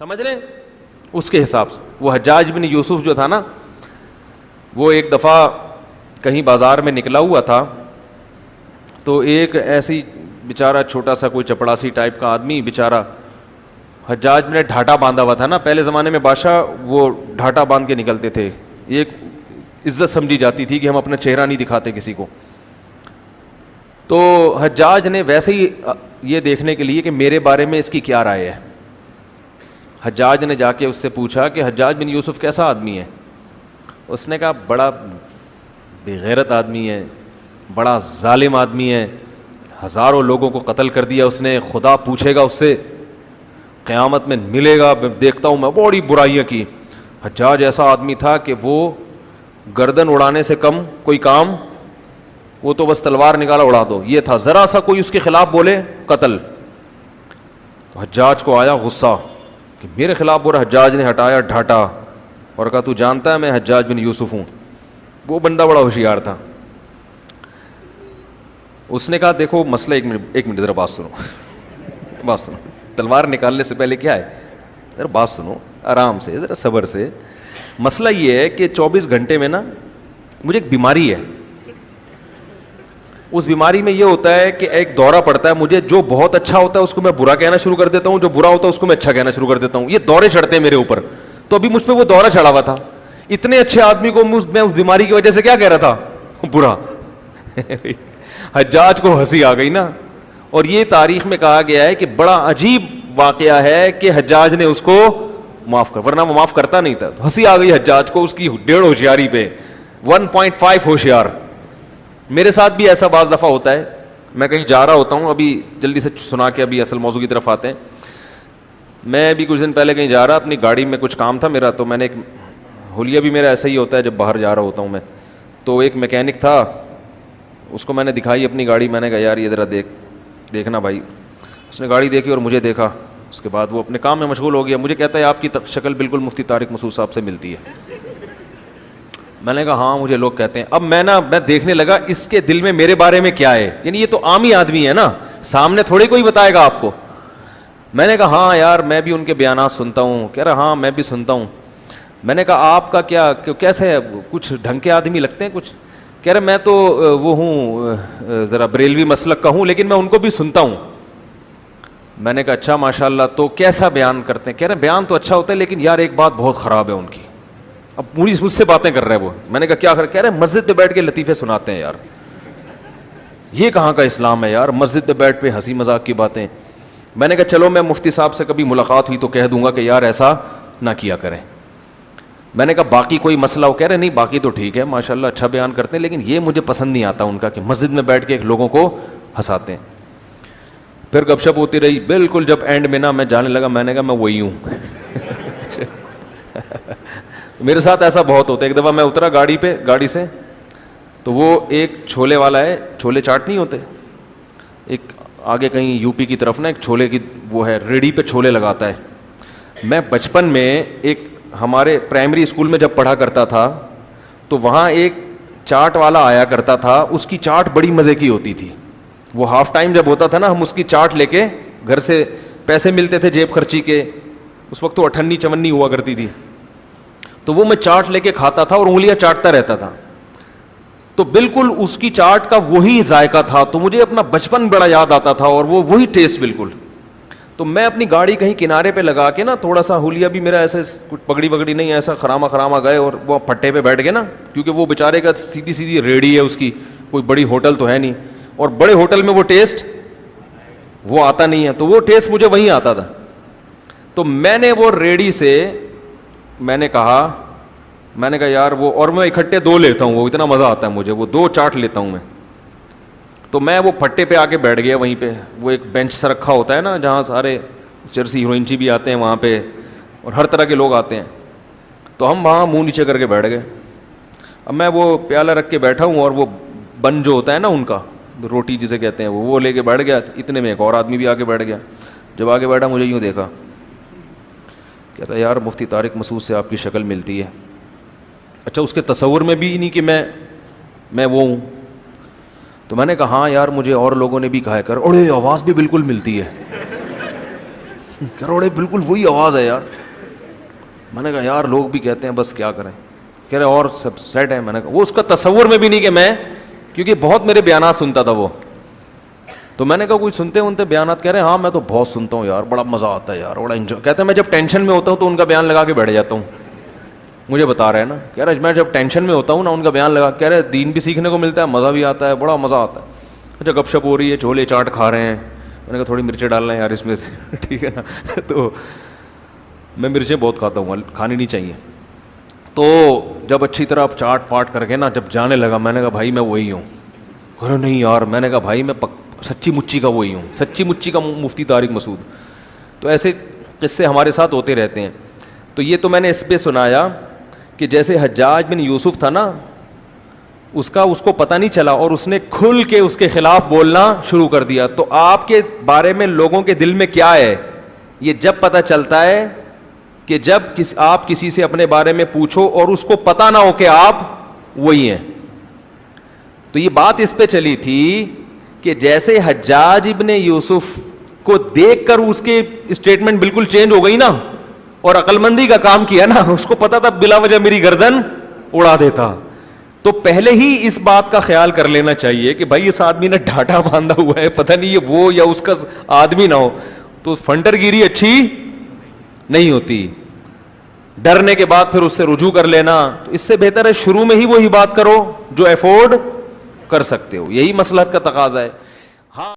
سمجھ رہے ہیں اس کے حساب سے. وہ حجاج بن یوسف جو تھا نا, وہ ایک دفعہ کہیں بازار میں نکلا ہوا تھا, تو ایک ایسی بیچارہ چھوٹا سا کوئی چپڑاسی ٹائپ کا آدمی بیچارہ, حجاج نے ڈھاٹا باندھا ہوا تھا نا, پہلے زمانے میں بادشاہ وہ ڈھاٹا باندھ کے نکلتے تھے, ایک عزت سمجھی جاتی تھی کہ ہم اپنا چہرہ نہیں دکھاتے کسی کو. تو حجاج نے ویسے ہی یہ دیکھنے کے لیے کہ میرے بارے میں اس کی کیا رائے ہے, حجاج نے جا کے اس سے پوچھا کہ حجاج بن یوسف کیسا آدمی ہے. اس نے کہا بڑا بے غیرت آدمی ہے, بڑا ظالم آدمی ہے, ہزاروں لوگوں کو قتل کر دیا اس نے, خدا پوچھے گا اس سے, قیامت میں ملے گا, دیکھتا ہوں میں بڑی برائیاں کی. حجاج ایسا آدمی تھا کہ وہ گردن اڑانے سے کم کوئی کام, وہ تو بس تلوار نکالا اڑا دو, یہ تھا. ذرا سا کوئی اس کے خلاف بولے قتل. تو حجاج کو آیا غصہ کہ میرے خلاف بول رہا. حجاج نے ہٹایا ڈھاٹا اور کہا تو جانتا ہے میں حجاج بن یوسف ہوں. وہ بندہ بڑا ہوشیار تھا. اس نے کہا دیکھو مسئلہ, ایک منٹ ذرا بات سنو, بات سنو, تلوار نکالنے سے پہلے کیا ہے, ذرا بات سنو آرام سے, ذرا صبر سے. مسئلہ یہ ہے کہ 24 گھنٹے میں نا مجھے ایک بیماری ہے, اس بیماری میں یہ ہوتا ہے کہ ایک دورہ پڑتا ہے مجھے, جو بہت اچھا ہوتا ہے اس کو میں برا کہنا شروع کر دیتا ہوں, جو برا ہوتا ہے اس کو میں اچھا کہنا شروع کر دیتا ہوں. یہ دورے چڑھتے ہیں میرے اوپر. تو ابھی مجھ پہ وہ دورہ چڑھا ہوا تھا. اتنے اچھے آدمی کو میں اس بیماری کی وجہ سے کیا کہہ رہا تھا, برا. حجاج کو ہنسی آ گئی نا. اور یہ تاریخ میں کہا گیا ہے کہ بڑا عجیب واقعہ ہے کہ حجاج نے اس کو معاف کر, ورنہ وہ معاف کرتا نہیں تھا. ہنسی آ گئی حجاج کو اس کی 1.5 ہوشیاری پہ, 1.5 ہوشیار. میرے ساتھ بھی ایسا بعض دفعہ ہوتا ہے, میں کہیں جا رہا ہوتا ہوں, ابھی جلدی سے سنا کے ابھی اصل موضوع کی طرف آتے ہیں. میں ابھی کچھ دن پہلے کہیں جا رہا, اپنی گاڑی میں کچھ کام تھا میرا, تو میں نے ایک حلیہ بھی میرا ایسا ہی ہوتا ہے جب باہر جا رہا ہوتا ہوں میں, تو ایک میکینک تھا, اس کو میں نے دکھائی اپنی گاڑی. میں نے کہا یار یہ ذرا دیکھنا بھائی. اس نے گاڑی دیکھی اور مجھے دیکھا, اس کے بعد وہ اپنے کام میں مشغول ہو گیا. مجھے کہتا ہے آپ کی شکل بالکل مفتی طارق مسعود صاحب سے ملتی ہے. میں نے کہا ہاں مجھے لوگ کہتے ہیں. اب میں دیکھنے لگا اس کے دل میں میرے بارے میں کیا ہے, یعنی یہ تو عام ہی آدمی ہے نا, سامنے تھوڑی کوئی بتائے گا آپ کو. میں نے کہا ہاں یار میں بھی ان کے بیانات سنتا ہوں. کہہ رہا ہاں میں بھی سنتا ہوں. میں نے کہا آپ کا کیا کیسے ہے, کچھ ڈھنگ کے آدمی لگتے ہیں کچھ. کہہ رہے میں تو وہ ہوں ذرا بریلوی مسلک کا ہوں, لیکن میں ان کو بھی سنتا ہوں. میں نے کہا اچھا ماشاء اللہ, تو کیسا بیان کرتے ہیں. کہہ رہے بیان تو اچھا ہوتا ہے لیکن یار ایک بات بہت خراب ہے ان کی. اب پوری مجھ سے باتیں کر رہے ہیں وہ. میں نے کہا کیا کہہ رہے مسجد پہ بیٹھ کے لطیفے سناتے ہیں. یار یہ کہاں کا اسلام ہے یار, مسجد پہ بیٹھ پہ ہنسی مذاق کی باتیں. میں نے کہا چلو میں مفتی صاحب سے کبھی ملاقات ہوئی تو کہہ دوں گا کہ یار ایسا نہ کیا کریں. میں نے کہا باقی کوئی مسئلہ ہو. کہہ رہے نہیں باقی تو ٹھیک ہے ماشاء اللہ اچھا بیان کرتے ہیں, لیکن یہ مجھے پسند نہیں آتا ان کا کہ مسجد میں بیٹھ کے لوگوں کو ہنساتے ہیں. پھر گپ شپ ہوتی رہی. بالکل جب اینڈ میں نا میں جانے لگا, میں نے کہا میں وہی ہوں. میرے ساتھ ایسا بہت ہوتا ہے. ایک دفعہ میں اترا گاڑی سے, تو وہ ایک چھولے والا ہے, چھولے چاٹ نہیں ہوتے, ایک آگے کہیں یو پی کی طرف نا ایک چھولے کی وہ ہے, ریڑھی پہ چھولے لگاتا ہے. میں بچپن میں ایک ہمارے پرائمری اسکول میں جب پڑھا کرتا تھا تو وہاں ایک چاٹ والا آیا کرتا تھا. اس کی چاٹ بڑی مزے کی ہوتی تھی. وہ ہاف ٹائم جب ہوتا تھا نا, ہم اس کی چاٹ لے کے گھر سے, پیسے ملتے تھے جیب خرچی کے, اس وقت تو 58 54 ہوا کرتی تھی, تو وہ میں چاٹ لے کے کھاتا تھا اور انگلیاں چاٹتا رہتا تھا. تو بالکل اس کی چاٹ کا وہی ذائقہ تھا, تو مجھے اپنا بچپن بڑا یاد آتا تھا اور وہ وہی ٹیسٹ بالکل. تو میں اپنی گاڑی کہیں کنارے پہ لگا کے نا, تھوڑا سا حلیہ بھی میرا ایسے کچھ پگڑی وگڑی نہیں, ایسا خراما گئے اور وہ پٹے پہ بیٹھ گئے نا, کیونکہ وہ بیچارے کا سیدھی ریڑھی ہے اس کی, کوئی بڑی ہوٹل تو ہے نہیں, اور بڑے ہوٹل میں وہ ٹیسٹ وہ آتا نہیں ہے, تو وہ ٹیسٹ مجھے وہیں آتا تھا. تو میں نے وہ ریڑھی سے میں نے کہا یار وہ, اور میں اکٹھے 2 لیتا ہوں, وہ اتنا مزہ آتا ہے مجھے, وہ 2 چاٹ لیتا ہوں میں. تو میں وہ پھٹے پہ آ کے بیٹھ گیا وہیں پہ. وہ ایک بینچ سا رکھا ہوتا ہے نا جہاں سارے چرسی ہیروئنچی بھی آتے ہیں وہاں پہ, اور ہر طرح کے لوگ آتے ہیں. تو ہم وہاں منہ نیچے کر کے بیٹھ گئے. اب میں وہ پیالہ رکھ کے بیٹھا ہوں, اور وہ بن جو ہوتا ہے نا ان کا, روٹی جسے کہتے ہیں, وہ لے کے بیٹھ گیا. اتنے میں ایک اور آدمی بھی آ کے بیٹھ گیا. جب آگے بیٹھا مجھے یوں دیکھا, کہتا ہے یار مفتی طارق مسعود سے آپ کی شکل ملتی ہے. اچھا اس کے تصور میں بھی نہیں کہ میں وہ ہوں. تو میں نے کہا ہاں یار مجھے اور لوگوں نے بھی کہا کر, اور آواز بھی بالکل ملتی ہے. کروڑے بالکل وہی آواز ہے یار. میں نے کہا یار لوگ بھی کہتے ہیں بس کیا کریں. کہہ رہے اور سب سیٹ ہے. میں نے کہا وہ اس کا تصور میں بھی نہیں کہ میں, کیونکہ بہت میرے بیانات سنتا تھا وہ, تو میں نے کہا کوئی سنتے انتے بیانات. کہہ رہے ہاں میں تو بہت سنتا ہوں یار, بڑا مزہ آتا ہے یار, بڑا انجوائے. کہتے ہیں میں جب ٹینشن میں ہوتا ہوں تو ان کا بیان لگا کے بیٹھ جاتا ہوں. مجھے بتا رہے ہیں نا, کہہ رہے میں جب ٹینشن میں ہوتا ہوں نا ان کا بیان لگا. کہہ رہے دین بھی سیکھنے کو ملتا ہے, مزہ بھی آتا ہے, بڑا مزہ آتا ہے. اچھا گپ شپ ہو رہی ہے, چھولے چاٹ کھا رہے ہیں. میں نے کہا تھوڑی مرچیں ڈالنا ہے یار اس میں سے, ٹھیک ہے نا. تو میں مرچیں بہت کھاتا ہوں, کھانی نہیں چاہیے. تو جب اچھی طرح چاٹ پاٹ کر کے نا جب جانے لگا, میں نے کہا بھائی میں وہی ہوں. کہہ رہے نہیں یار. میں نے کہا بھائی میں سچی مچی کا وہی ہوں, سچی مچی کا مفتی طارق مسعود. تو ایسے قصے ہمارے ساتھ ہوتے رہتے ہیں. تو یہ تو میں نے اس پہ سنایا کہ جیسے حجاج بن یوسف تھا نا, اس کو پتہ نہیں چلا اور اس نے کھل کے اس کے خلاف بولنا شروع کر دیا. تو آپ کے بارے میں لوگوں کے دل میں کیا ہے یہ جب پتہ چلتا ہے کہ جب آپ کسی سے اپنے بارے میں پوچھو اور اس کو پتہ نہ ہو کہ آپ وہی ہیں. تو یہ بات اس پہ چلی تھی کہ جیسے حجاج ابن یوسف کو دیکھ کر اس کے اسٹیٹمنٹ بالکل چینج ہو گئی نا, اور عقل مندی کا کام کیا نا, اس کو پتا تھا بلا وجہ میری گردن اڑا دیتا. تو پہلے ہی اس بات کا خیال کر لینا چاہیے کہ بھائی اس آدمی نے ڈھاٹا باندھا ہوا ہے, پتہ نہیں یہ وہ یا اس کا آدمی نہ ہو. تو فنٹر گیری اچھی نہیں ہوتی. ڈرنے کے بعد پھر اس سے رجوع کر لینا, تو اس سے بہتر ہے شروع میں ہی وہی بات کرو جو افورڈ کر سکتے ہو. یہی مصلحت کا تقاضا ہے. ہاں